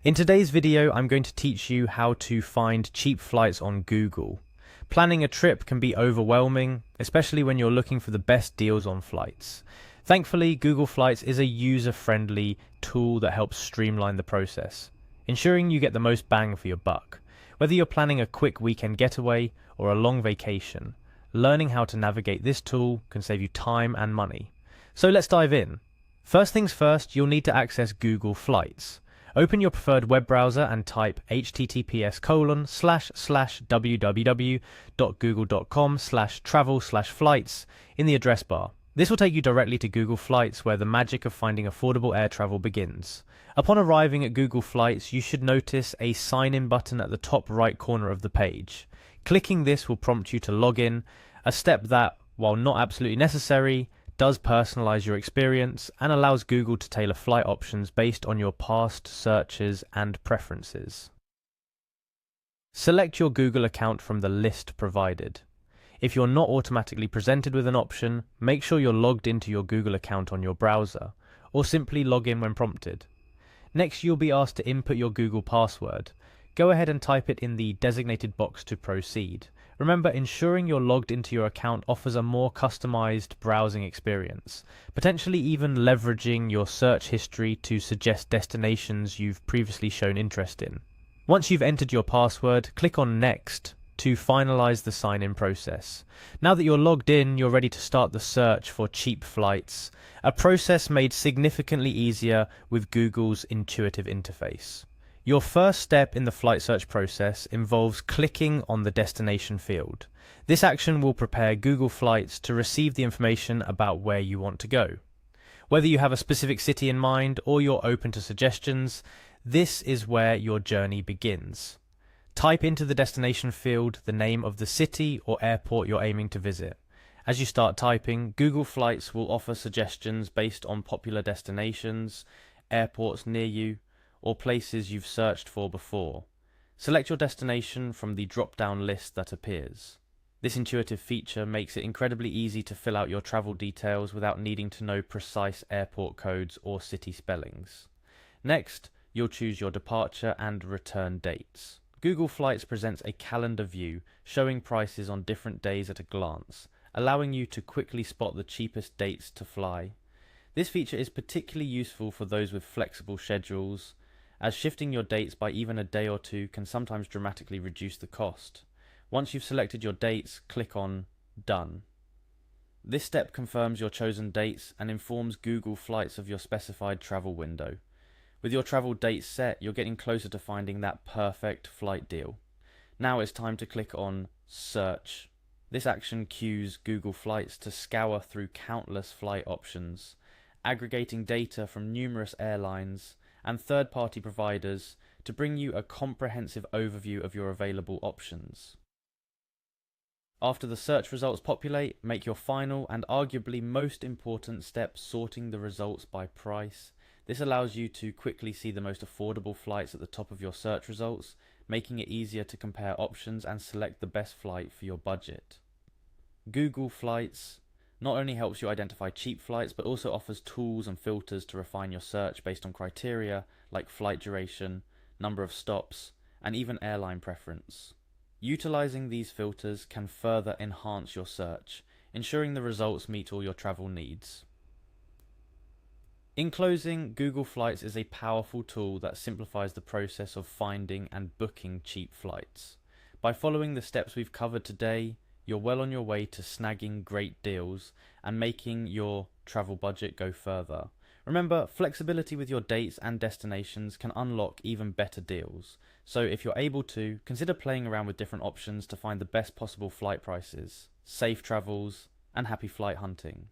In today's video, I'm going to teach you how to find cheap flights on Google. Planning a trip can be overwhelming, especially when you're looking for the best deals on flights. Thankfully, Google Flights is a user-friendly tool that helps streamline the process, ensuring you get the most bang for your buck. Whether you're planning a quick weekend getaway or a long vacation, learning how to navigate this tool can save you time and money. So let's dive in. First things first, you'll need to access Google Flights. Open your preferred web browser and type https://www.google.com/travel/flights in the address bar. This will take you directly to Google Flights, where the magic of finding affordable air travel begins. Upon arriving at Google Flights, you should notice a sign-in button at the top right corner of the page. Clicking this will prompt you to log in, a step that, while not absolutely necessary, does personalize your experience and allows Google to tailor flight options based on your past searches and preferences. Select your Google account from the list provided. If you're not automatically presented with an option, make sure you're logged into your Google account on your browser, or simply log in when prompted. Next, you'll be asked to input your Google password. Go ahead and type it in the designated box to proceed. Remember, ensuring you're logged into your account offers a more customized browsing experience, potentially even leveraging your search history to suggest destinations you've previously shown interest in. Once you've entered your password, click on Next to finalize the sign-in process. Now that you're logged in, you're ready to start the search for cheap flights, a process made significantly easier with Google's intuitive interface. Your first step in the flight search process involves clicking on the destination field. This action will prepare Google Flights to receive the information about where you want to go. Whether you have a specific city in mind or you're open to suggestions, this is where your journey begins. Type into the destination field the name of the city or airport you're aiming to visit. As you start typing, Google Flights will offer suggestions based on popular destinations, airports near you, or places you've searched for before. Select your destination from the drop-down list that appears. This intuitive feature makes it incredibly easy to fill out your travel details without needing to know precise airport codes or city spellings. Next, you'll choose your departure and return dates. Google Flights presents a calendar view showing prices on different days at a glance, allowing you to quickly spot the cheapest dates to fly. This feature is particularly useful for those with flexible schedules, as shifting your dates by even a day or two can sometimes dramatically reduce the cost. Once you've selected your dates, click on Done. This step confirms your chosen dates and informs Google Flights of your specified travel window. With your travel dates set, you're getting closer to finding that perfect flight deal. Now it's time to click on Search. This action cues Google Flights to scour through countless flight options, aggregating data from numerous airlines and third-party providers to bring you a comprehensive overview of your available options. After the search results populate, make your final and arguably most important step sorting the results by price. This allows you to quickly see the most affordable flights at the top of your search results, making it easier to compare options and select the best flight for your budget. Google Flights not only helps you identify cheap flights, but also offers tools and filters to refine your search based on criteria like flight duration, number of stops, and even airline preference. Utilizing these filters can further enhance your search, ensuring the results meet all your travel needs. In closing, Google Flights is a powerful tool that simplifies the process of finding and booking cheap flights. By following the steps we've covered today, you're well on your way to snagging great deals and making your travel budget go further. Remember, flexibility with your dates and destinations can unlock even better deals. So if you're able to, consider playing around with different options to find the best possible flight prices. Safe travels and happy flight hunting.